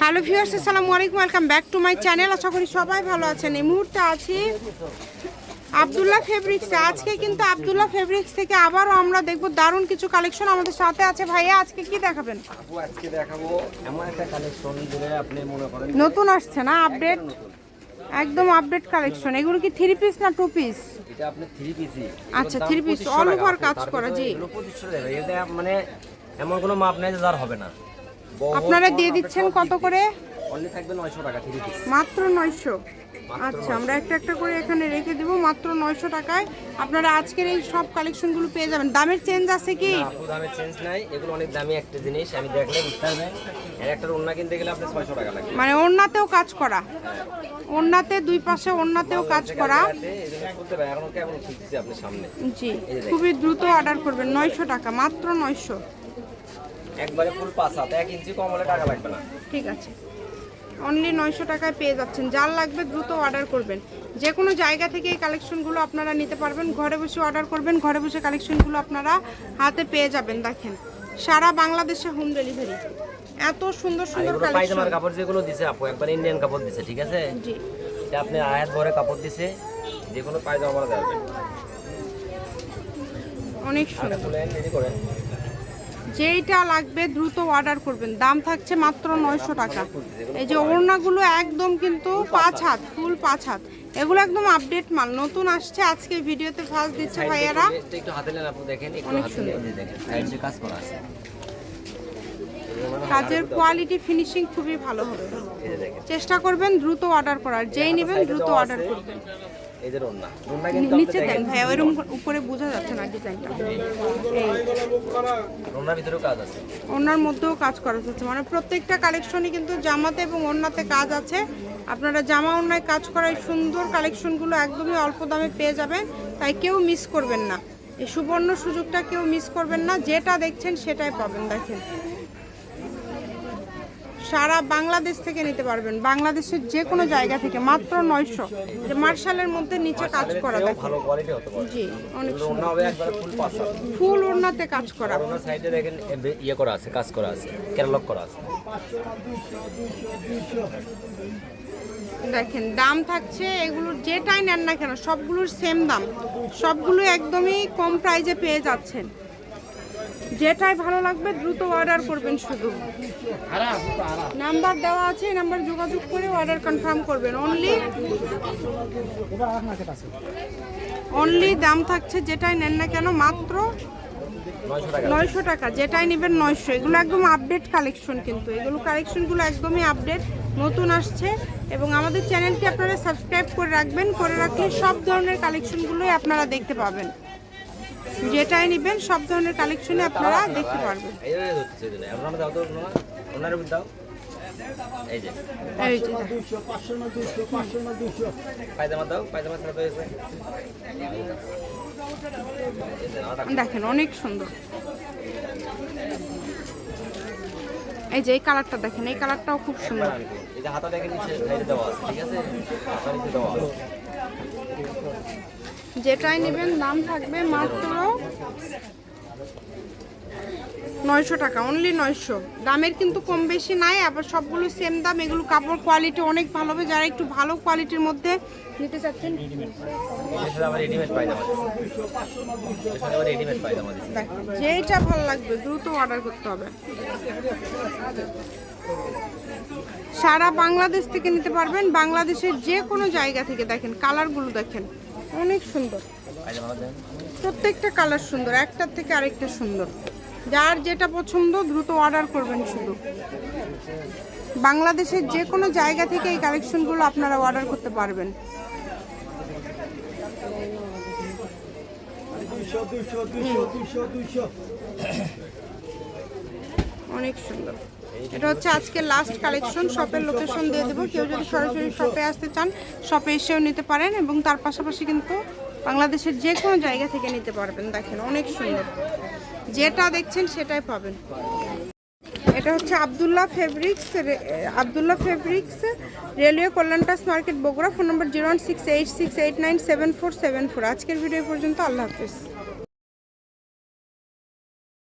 Hello viewers, আসসালামু আলাইকুম, welcome back to my channel. আশা করি সবাই ভালো আছেন। এই মুহূর্তে আছি আব্দুল্লাহ ফেব্রিক্সে। আজকে কিন্তু আব্দুল্লাহ ফেব্রিক্স থেকে আবারও আমরা দেখব দারুণ কিছু কালেকশন। আমাদের সাথে আছে ভাইয়া। আজকে কি দেখাবেন? আপু আজকে দেখাবো এমন একটা কালেকশন যেটা আপনি মনে করেন নতুন আসছে না, আপডেট, একদম আপডেট কালেকশন। এগুলো কি 3 পিস না 2 পিস? এটা আপনি 3 পিসই। আচ্ছা, 3 পিস অল ওভার কাজ করা। জি, এগুলো 2500 টাকা। এটা মানে এমন কোনো মাপ নাই যে যার হবে না। আপনারা দিয়ে দিচ্ছেন কত করে? অনলি থাকবে 900 টাকা 3 পিস। মাত্র 900। আচ্ছা, আমরা একটা একটা করে এখানে রেখে দেব মাত্র 900 টাকায়। আপনারা আজকের এই সব কালেকশনগুলো পেয়ে যাবেন। দামের চেঞ্জ আছে কি? না আপু, দামের চেঞ্জ নাই। এগুলো অনেক দামি একটা জিনিস, আমি দেখলে বুঝতে পারবেন। এর একটা ওড়না কিনতে গেলে আপনি 600 টাকা লাগবে। মানে ওড়নাতেও কাজ করা, ওড়নাতে দুই পাশে ওড়নাতেও কাজ করা। এজন্য বলতে পারি এখন কেমন খুলতেছি আপনার সামনে। জি, খুবই দ্রুত অর্ডার করবেন। 900 টাকা, মাত্র 900। একবারে ফুল পাঁচ হাত, 1 ইঞ্চি কম হলে টাকা লাগবে না। ঠিক আছে, অনলি 900 টাকায় পেয়ে যাচ্ছেন। যার লাগবে দ্রুত অর্ডার করবেন। যে কোনো জায়গা থেকে এই কালেকশনগুলো আপনারা নিতে পারবেন। ঘরে বসে অর্ডার করবেন, ঘরে বসে কালেকশনগুলো আপনারা হাতে পেয়ে যাবেন। দেখেন, সারা বাংলাদেশে হোম ডেলিভারি। এত সুন্দর সুন্দর কালেকশন। পায়জামার কাপড় যেগুলো দিছে আপু একবার ইন্ডিয়ান কাপড় দিছে, ঠিক আছে? জি, এটা আপনি আয়াত ভরে কাপড় দিছে, যে কোনো পায়জামা আমরা দেওয়া যাবে। অনেক সুন্দর। রেডি করেন। যেইটা লাগবে দ্রুত অর্ডার করবেন। দাম থাকছে মাত্র 900 টাকা। এই যে ওড়নাগুলো একদম কিন্তু 5 হাত, ফুল 5 হাত। এগুলো একদম আপডেট মাল, নতুন আসছে। আজকে ভিডিওতে ফার্স্ট দিচ্ছে ভাইয়ারা। একটু হাতে নেন আপু, দেখেন একটু হাতে নেন, দেখেন সাইড দিয়ে কাজ করা আছে। কাজের কোয়ালিটি ফিনিশিং খুবই ভালো হবে। এই যে দেখেন, চেষ্টা করবেন দ্রুত অর্ডার করার। যেই নেবেন দ্রুত অর্ডার করবেন। এই যে ওড়না, ওড়না কিন্তু নিচে দেন ভাইয়া, ওইরকম উপরে বোঝা যাচ্ছে না ডিজাইনটা। এই ওড়নার ভিতরেও কাজ আছে, ওড়নার মধ্যেও কাজ করা যাচ্ছে। মানে প্রত্যেকটা কালেকশনই কিন্তু জামাতে এবং ওড়নাতে কাজ আছে। আপনারা জামা ওড়নায় কাজ করা এই সুন্দর কালেকশনগুলো একদমই অল্প দামে পেয়ে যাবেন। তাই কেউ মিস করবেন না, এই সুবর্ণ সুযোগটা কেউ মিস করবেন না। যেটা দেখছেন সেটাই পাবেন। দেখেন, সারা বাংলাদেশ থেকে নিতে পারবেন, বাংলাদেশের যে কোনো জায়গা থেকে। মাত্র 900। যে মার্শালের মধ্যে নিচে কাজ করা। দেখেন, ভালো কোয়ালিটি হতে পারে। জি, অনেক ওড়না সুন্দর। হবে একবার ফুল পাঁচ হাত, ফুল ওড়নাতে কাজ করা। ওড়নার সাইডে দেখেন ইয়ে করা আছে, কাজ করা আছে, ক্যাটালগ করা আছে। দেখেন, দাম থাকছে এগুলোর যেটাই নেন না কেন সবগুলোর সেম দাম। সবগুলো একদমই কম প্রাইজে পেয়ে যাচ্ছেন। যেটাই ভালো লাগবে দ্রুত অর্ডার করবেন। শুধু নাম্বার দেওয়া আছে, এই নাম্বার যোগাযোগ করে অর্ডার কনফার্ম করবেন। অনলি দাম থাকছে যেটাই নেন না কেন মাত্র 900 টাকা। যেটাই নেবেন 900। এগুলো একদম আপডেট কালেকশন, কিন্তু এগুলো কালেকশনগুলো একদমই আপডেট, নতুন আসছে। এবং আমাদের চ্যানেলটি আপনারা সাবস্ক্রাইব করে রাখবেন। করে রাখলে সব ধরনের কালেকশনগুলোই আপনারা দেখতে পাবেন। যেটাই নেবেন সব ধরনের কালেকশনে আপনারা দেখতে পারবেন। এই যে এই যে পায়জামা দাও, পায়জামা ছাড়া দেখেন, অনেক সুন্দর। এই যে এই কালারটা দেখেন, এই কালারটাও খুব সুন্দর। এই যে হাতা দেখেন নিচে সাইডে দেওয়া আছে, ঠিক আছে? হাতা নিচে দেওয়া আছে। যেটাই নেবেন দাম থাকবে মাত্র 900 টাকা, অনলি 900। দামের কিন্তু কম বেশি নাই, আবার সবগুলো সেম দাম। এগুলো কাপড় কোয়ালিটি অনেক ভালো হবে। যারা একটু ভালো কোয়ালিটির মধ্যে নিতে চাচ্ছেন, যেটা ভালো লাগবে দ্রুত অর্ডার করতে হবে। সারা বাংলাদেশ থেকে নিতে পারবেন, বাংলাদেশের যে কোনো জায়গা থেকে। দেখেন কালারগুলো, দেখেন অনেক সুন্দর। প্রত্যেকটা কালার সুন্দর, একটার থেকে আরেকটা সুন্দর। যার যেটা পছন্দ দ্রুত অর্ডার করবেন। শুধু বাংলাদেশের যে কোনো জায়গা থেকে এই কালেকশনগুলো আপনারা অর্ডার করতে পারবেন। অনেক সুন্দর। এটা হচ্ছে আজকে লাস্ট কালেকশন। শপের লোকেশন দিয়ে দেবো। কেউ যদি সরাসরি শপে আসতে চান শপে এসেও নিতে পারেন, এবং তার পাশাপাশি কিন্তু বাংলাদেশের যে কোনো জায়গা থেকে নিতে পারবেন। দেখেন অনেক সুন্দর, যেটা দেখছেন সেটাই পাবেন। এটা হচ্ছে Abdullah fabrics, Abdullah fabrics, railway কল্যাণটাস মার্কেট, বগুড়া। Phone number 01686897474। আজকের ভিডিও পর্যন্ত। আল্লাহ হাফিজ।